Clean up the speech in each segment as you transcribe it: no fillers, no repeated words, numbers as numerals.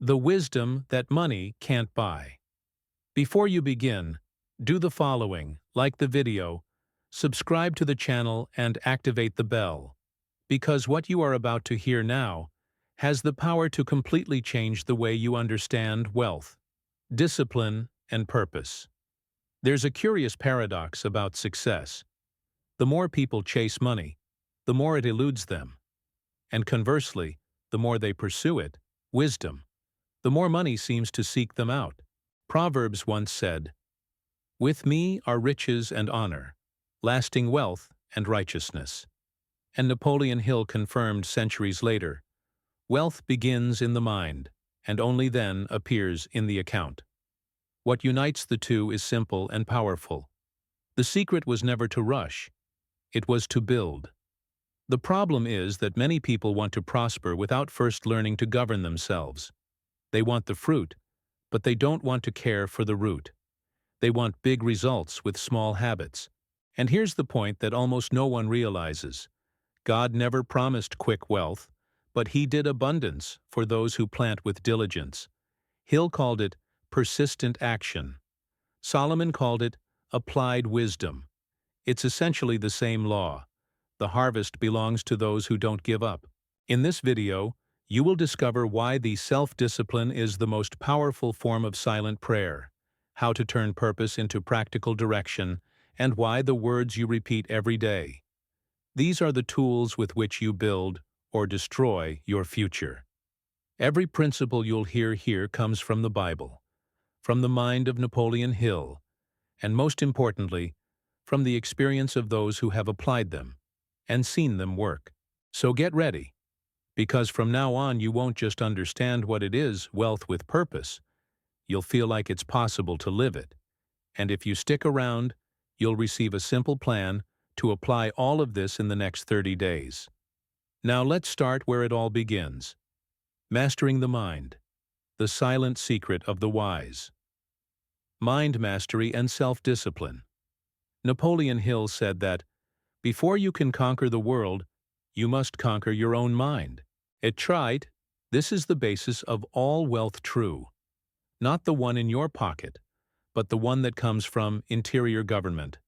The wisdom that money can't buy. Before you begin, do the following: like the video, subscribe to the channel and activate the bell, because what you are about to hear now has the power to completely change the way you understand wealth, discipline, and purpose. There's a curious paradox about success. The more people chase money, the more it eludes them. And conversely, the more they pursue it, wisdom, the more money seems to seek them out. Proverbs once said, "With me are riches and honor, lasting wealth and righteousness." And Napoleon Hill confirmed centuries later, "Wealth begins in the mind, and only then appears in the account." What unites the two is simple and powerful. The secret was never to rush, it was to build. The problem is that many people want to prosper without first learning to govern themselves. They want the fruit, but they don't want to care for the root. They want big results with small habits. And here's the point that almost no one realizes. God never promised quick wealth, but He did abundance for those who plant with diligence. Hill called it persistent action. Solomon called it applied wisdom. It's essentially the same law. The harvest belongs to those who don't give up. In this video, you will discover why the self-discipline is the most powerful form of silent prayer, how to turn purpose into practical direction, and why the words you repeat every day. These are the tools with which you build or destroy your future. Every principle you'll hear here comes from the Bible, from the mind of Napoleon Hill, and most importantly, from the experience of those who have applied them and seen them work. So get ready, because from now on you won't just understand what it is, wealth with purpose. You'll feel like it's possible to live it. And if you stick around, you'll receive a simple plan to apply all of this in the next 30 days. Now let's start where it all begins. Mastering the mind, the silent secret of the wise. Mind mastery and self-discipline. Napoleon Hill said that, "Before you can conquer the world, you must conquer your own mind." It tried. This is the basis of all wealth true. Not the one in your pocket, but the one that comes from interior government.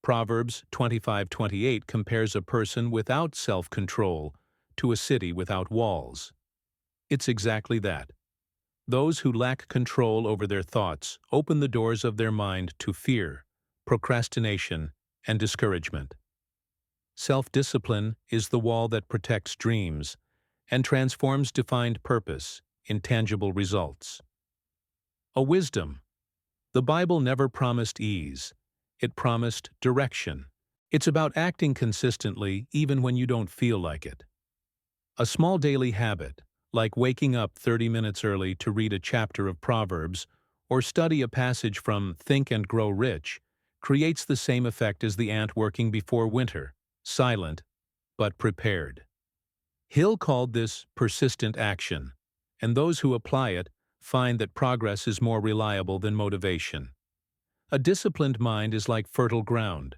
Proverbs 25:28 compares a person without self-control to a city without walls. It's exactly that. Those who lack control over their thoughts open the doors of their mind to fear, procrastination, and discouragement. Self-discipline is the wall that protects dreams and transforms defined purpose in tangible results. A wisdom. The Bible never promised ease. It promised direction. It's about acting consistently even when you don't feel like it. A small daily habit, like waking up 30 minutes early to read a chapter of Proverbs or study a passage from Think and Grow Rich, creates the same effect as the ant working before winter, silent but prepared. Hill called this persistent action, and those who apply it find that progress is more reliable than motivation. A disciplined mind is like fertile ground.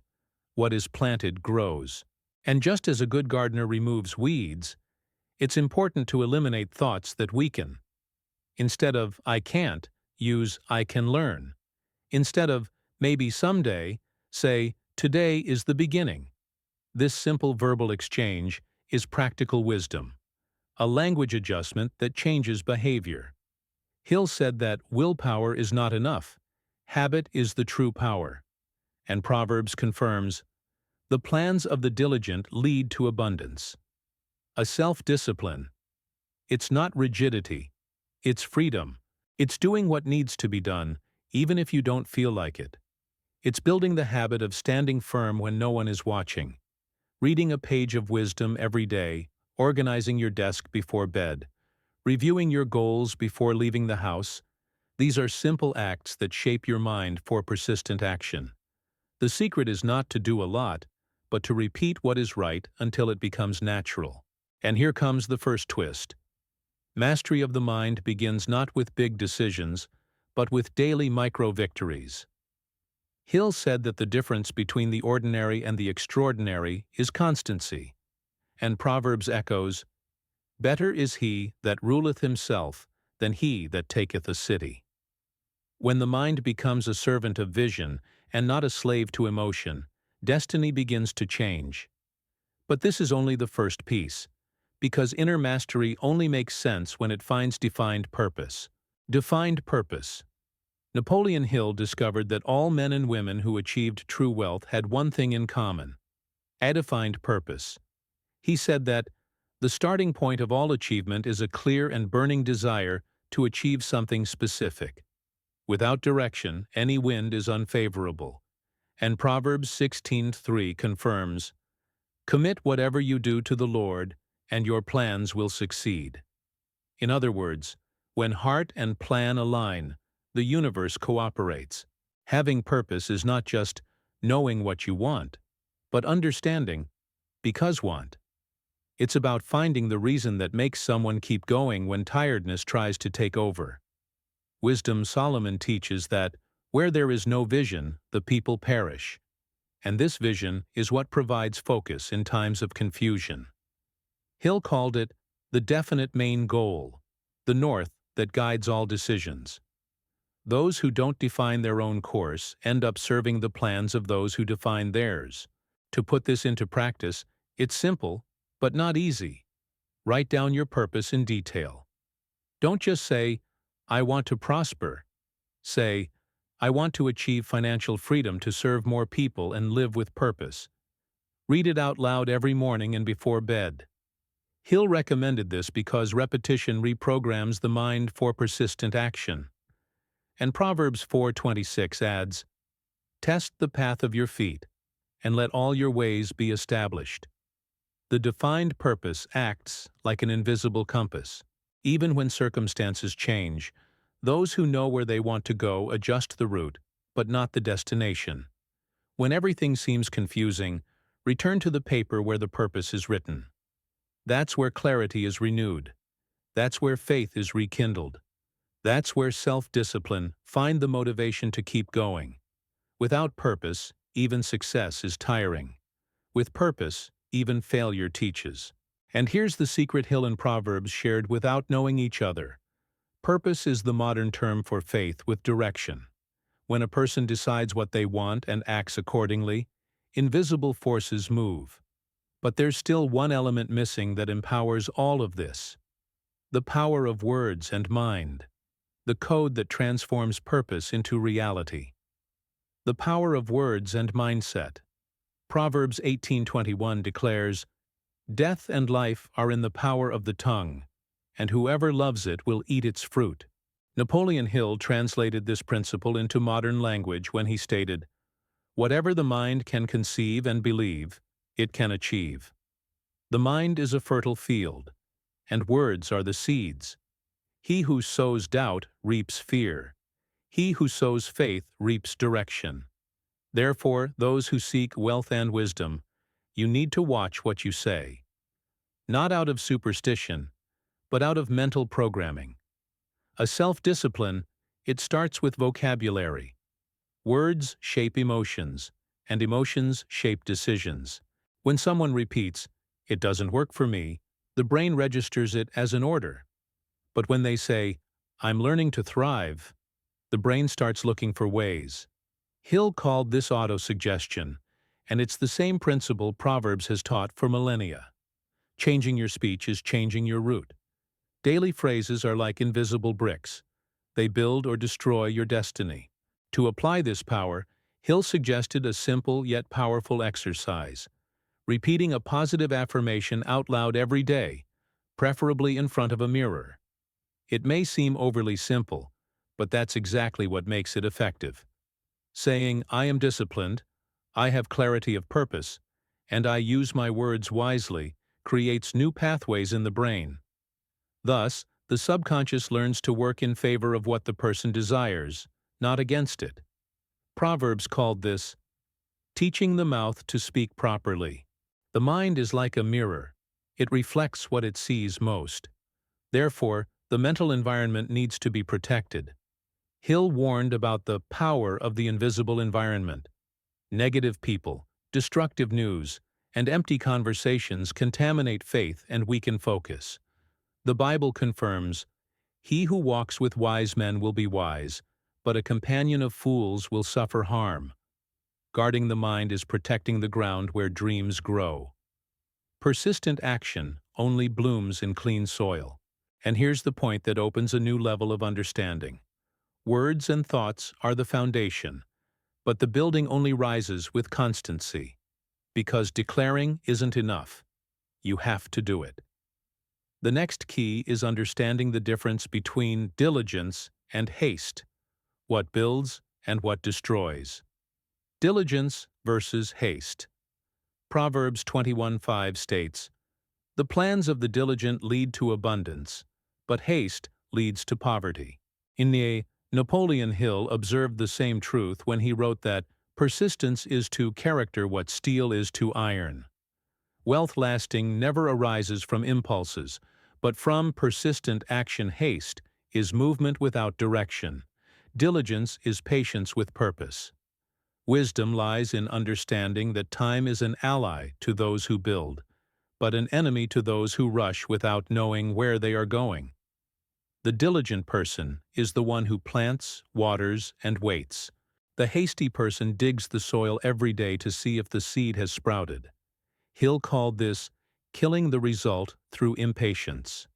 What is planted grows. And just as a good gardener removes weeds, it's important to eliminate thoughts that weaken. Instead of "I can't," use "I can learn." Instead of "maybe someday," say "today is the beginning." This simple verbal exchange is practical wisdom, a language adjustment that changes behavior. Hill said that willpower is not enough. Habit is the true power. And Proverbs confirms, "The plans of the diligent lead to abundance." A self-discipline. It's not rigidity. It's freedom. It's doing what needs to be done, even if you don't feel like it. It's building the habit of standing firm when no one is watching, reading a page of wisdom every day, organizing your desk before bed, reviewing your goals before leaving the house. These are simple acts that shape your mind for persistent action. The secret is not to do a lot, but to repeat what is right until it becomes natural. And here comes the first twist. Mastery of the mind begins not with big decisions, but with daily micro-victories. Hill said that the difference between the ordinary and the extraordinary is constancy. And Proverbs echoes, "Better is he that ruleth himself than he that taketh a city. When the mind becomes a servant of vision and not a slave to emotion, destiny begins to change. But this is only the first piece, because inner mastery only makes sense when it finds defined purpose. Defined purpose. Napoleon Hill discovered that all men and women who achieved true wealth had one thing in common: a defined purpose. He said that the starting point of all achievement is a clear and burning desire to achieve something specific. Without direction, any wind is unfavorable. And Proverbs 16:3 confirms, "Commit whatever you do to the Lord, and your plans will succeed." In other words, when heart and plan align, the universe cooperates. Having purpose is not just knowing what you want, but understanding because want. It's about finding the reason that makes someone keep going when tiredness tries to take over. Wisdom Solomon teaches that where there is no vision, the people perish. And this vision is what provides focus in times of confusion. Hill called it the definite main goal, the north that guides all decisions. Those who don't define their own course end up serving the plans of those who define theirs. To put this into practice, it's simple, but not easy. Write down your purpose in detail. Don't just say, "I want to prosper." Say, "I want to achieve financial freedom to serve more people and live with purpose." Read it out loud every morning and before bed. Hill recommended this because repetition reprograms the mind for persistent action. And Proverbs 4:26 adds, "Test the path of your feet, and let all your ways be established." The defined purpose acts like an invisible compass. Even when circumstances change, those who know where they want to go adjust the route, but not the destination. When everything seems confusing, return to the paper where the purpose is written. That's where clarity is renewed. That's where faith is rekindled. That's where self-discipline finds the motivation to keep going. Without purpose, even success is tiring. With purpose, even failure teaches. And here's the secret Hill and Proverbs shared without knowing each other. Purpose is the modern term for faith with direction. When a person decides what they want and acts accordingly, invisible forces move. But there's still one element missing that empowers all of this: the power of words and mind, the code that transforms purpose into reality. The power of words and mindset. Proverbs 18:21 declares, "Death and life are in the power of the tongue, and whoever loves it will eat its fruit." Napoleon Hill translated this principle into modern language when he stated, "Whatever the mind can conceive and believe, it can achieve." The mind is a fertile field, and words are the seeds. He who sows doubt reaps fear. He who sows faith reaps direction. Therefore, those who seek wealth and wisdom, you need to watch what you say. Not out of superstition, but out of mental programming. A self-discipline, it starts with vocabulary. Words shape emotions, and emotions shape decisions. When someone repeats, "It doesn't work for me," the brain registers it as an order. But when they say, "I'm learning to thrive," the brain starts looking for ways. Hill called this autosuggestion, and it's the same principle Proverbs has taught for millennia. Changing your speech is changing your route. Daily phrases are like invisible bricks. They build or destroy your destiny. To apply this power, Hill suggested a simple yet powerful exercise: repeating a positive affirmation out loud every day, preferably in front of a mirror. It may seem overly simple, but that's exactly what makes it effective. Saying, "I am disciplined, I have clarity of purpose, and I use my words wisely," creates new pathways in the brain. Thus, the subconscious learns to work in favor of what the person desires, not against it. Proverbs called this teaching the mouth to speak properly. The mind is like a mirror. It reflects what it sees most. Therefore, the mental environment needs to be protected. Hill warned about the power of the invisible environment. Negative people, destructive news, and empty conversations contaminate faith and weaken focus. The Bible confirms, He who walks with wise men will be wise, but a companion of fools will suffer harm. Guarding the mind is protecting the ground where dreams grow. Persistent action only blooms in clean soil. And here's the point that opens a new level of understanding. Words and thoughts are the foundation, but the building only rises with constancy. Because declaring isn't enough. You have to do it. The next key is understanding the difference between diligence and haste, what builds and what destroys. Diligence versus haste. Proverbs 21:5 states, "The plans of the diligent lead to abundance, but haste leads to poverty." Napoleon Hill observed the same truth when he wrote that persistence is to character what steel is to iron. Wealth lasting never arises from impulses, but from persistent action. Haste is movement without direction. Diligence is patience with purpose. Wisdom lies in understanding that time is an ally to those who build, but an enemy to those who rush without knowing where they are going. The diligent person is the one who plants, waters, and waits. The hasty person digs the soil every day to see if the seed has sprouted. Hill called this killing the result through impatience.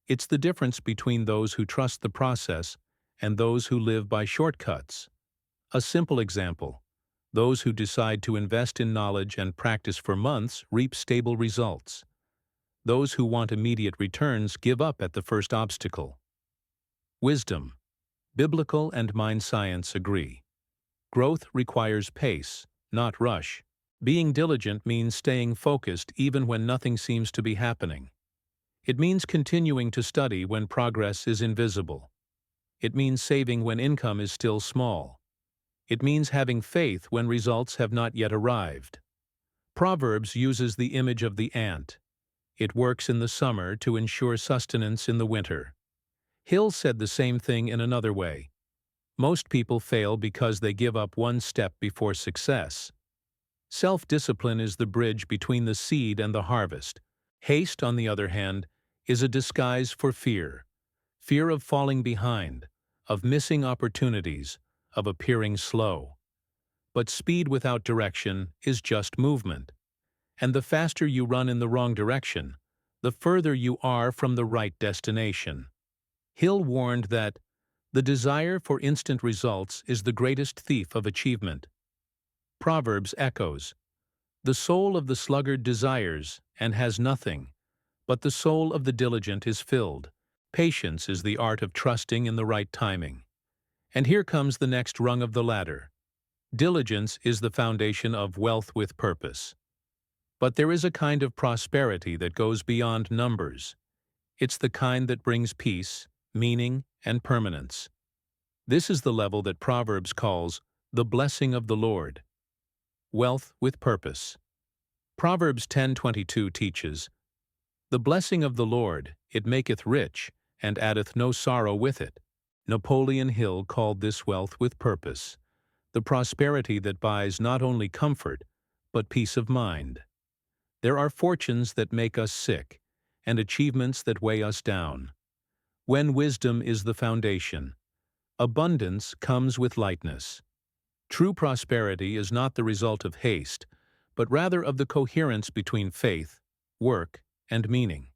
It's the difference between those who trust the process and those who live by shortcuts. A simple example: those who decide to invest in knowledge and practice for months reap stable results. Those who want immediate returns give up at the first obstacle. Wisdom. Biblical and mind science agree. Growth requires pace, not rush. Being diligent means staying focused even when nothing seems to be happening. It means continuing to study when progress is invisible. It means saving when income is still small. It means having faith when results have not yet arrived. Proverbs uses the image of the ant. It works in the summer to ensure sustenance in the winter. Hill said the same thing in another way. Most people fail because they give up one step before success. Self-discipline is the bridge between the seed and the harvest. Haste, on the other hand, is a disguise for fear. Fear of falling behind, of missing opportunities, of appearing slow. But speed without direction is just movement. And the faster you run in the wrong direction, the further you are from the right destination. Hill warned that the desire for instant results is the greatest thief of achievement. Proverbs echoes, "The soul of the sluggard desires and has nothing, but the soul of the diligent is filled." Patience is the art of trusting in the right timing. And here comes the next rung of the ladder. Diligence is the foundation of wealth with purpose. But there is a kind of prosperity that goes beyond numbers. It's the kind that brings peace, meaning, and permanence. This is the level that Proverbs calls the blessing of the Lord. Wealth with purpose. Proverbs 10:22 teaches, "The blessing of the Lord, it maketh rich, and addeth no sorrow with it." Napoleon Hill called this wealth with purpose, the prosperity that buys not only comfort, but peace of mind. There are fortunes that make us sick, and achievements that weigh us down. When wisdom is the foundation, abundance comes with lightness. True prosperity is not the result of haste, but rather of the coherence between faith, work, and meaning.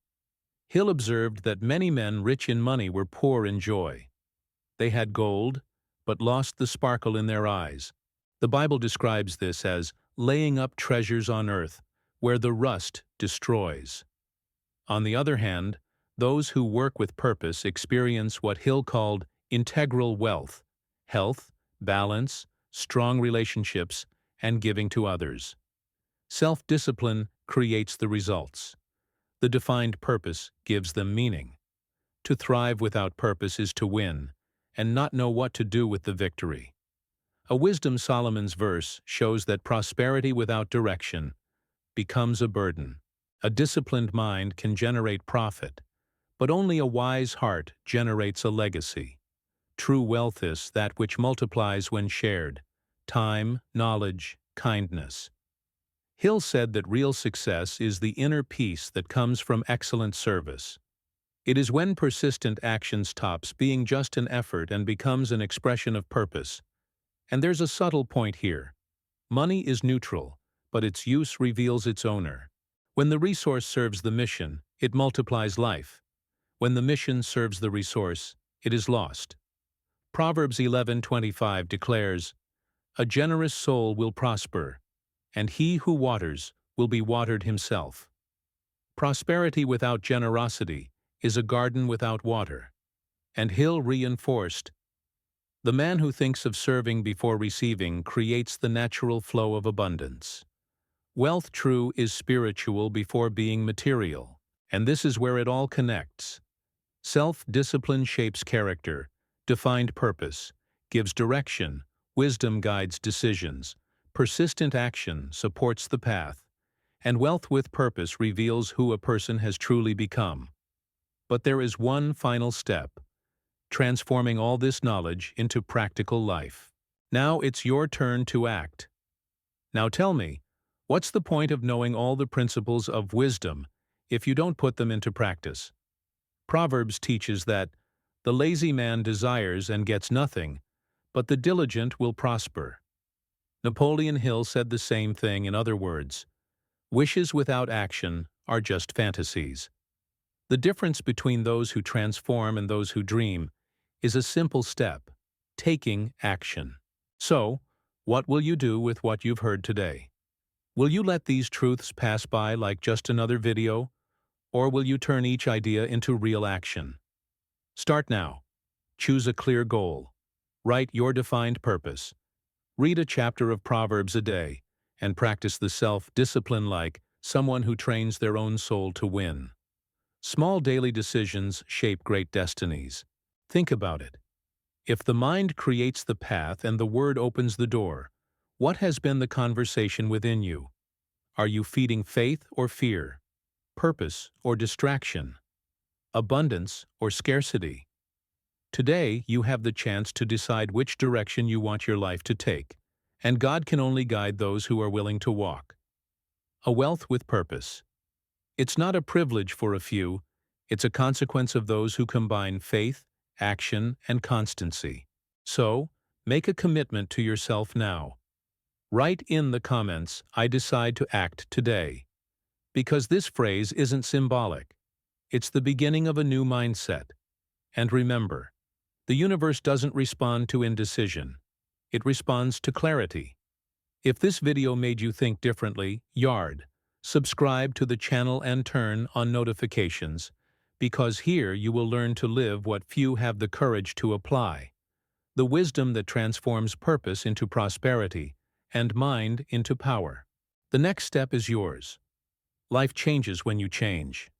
Hill observed that many men rich in money were poor in joy. They had gold, but lost the sparkle in their eyes. The Bible describes this as laying up treasures on earth, where the rust destroys. On the other hand, those who work with purpose experience what Hill called integral wealth: health, balance, strong relationships, and giving to others. Self-discipline creates the results. The defined purpose gives them meaning. To thrive without purpose is to win, and not know what to do with the victory. A Wisdom Solomon's verse shows that prosperity without direction becomes a burden. A disciplined mind can generate profit, but only a wise heart generates a legacy. True wealth is that which multiplies when shared: time, knowledge, kindness. Hill said that real success is the inner peace that comes from excellent service. It is when persistent action stops being just an effort and becomes an expression of purpose. And there's a subtle point here. Money is neutral, but its use reveals its owner. When the resource serves the mission, it multiplies life. When the mission serves the resource, it is lost. Proverbs 11:25 declares, "A generous soul will prosper, and he who waters will be watered himself." Prosperity without generosity is a garden without water. And Hill reinforced, "The man who thinks of serving before receiving creates the natural flow of abundance." Wealth true is spiritual before being material, and this is where it all connects. Self-discipline shapes character, defined purpose, gives direction, wisdom guides decisions, persistent action supports the path, and wealth with purpose reveals who a person has truly become. But there is one final step, transforming all this knowledge into practical life. Now it's your turn to act. Now tell me, what's the point of knowing all the principles of wisdom if you don't put them into practice? Proverbs teaches that the lazy man desires and gets nothing, but the diligent will prosper. Napoleon Hill said the same thing in other words. Wishes without action are just fantasies. The difference between those who transform and those who dream is a simple step, taking action. So, what will you do with what you've heard today? Will you let these truths pass by like just another video, or will you turn each idea into real action? Start now. Choose a clear goal. Write your defined purpose. Read a chapter of Proverbs a day, and practice the self-discipline like someone who trains their own soul to win. Small daily decisions shape great destinies. Think about it. If the mind creates the path and the word opens the door, what has been the conversation within you? Are you feeding faith or fear? Purpose or distraction? Abundance or scarcity? Today, you have the chance to decide which direction you want your life to take, and God can only guide those who are willing to walk. A wealth with purpose. It's not a privilege for a few, it's a consequence of those who combine faith, action, and constancy. So, make a commitment to yourself now. Write in the comments, "I decide to act today." Because this phrase isn't symbolic. It's the beginning of a new mindset. And remember, the universe doesn't respond to indecision. It responds to clarity. If this video made you think differently, subscribe to the channel and turn on notifications, because here you will learn to live what few have the courage to apply. The wisdom that transforms purpose into prosperity and mind into power. The next step is yours. Life changes when you change.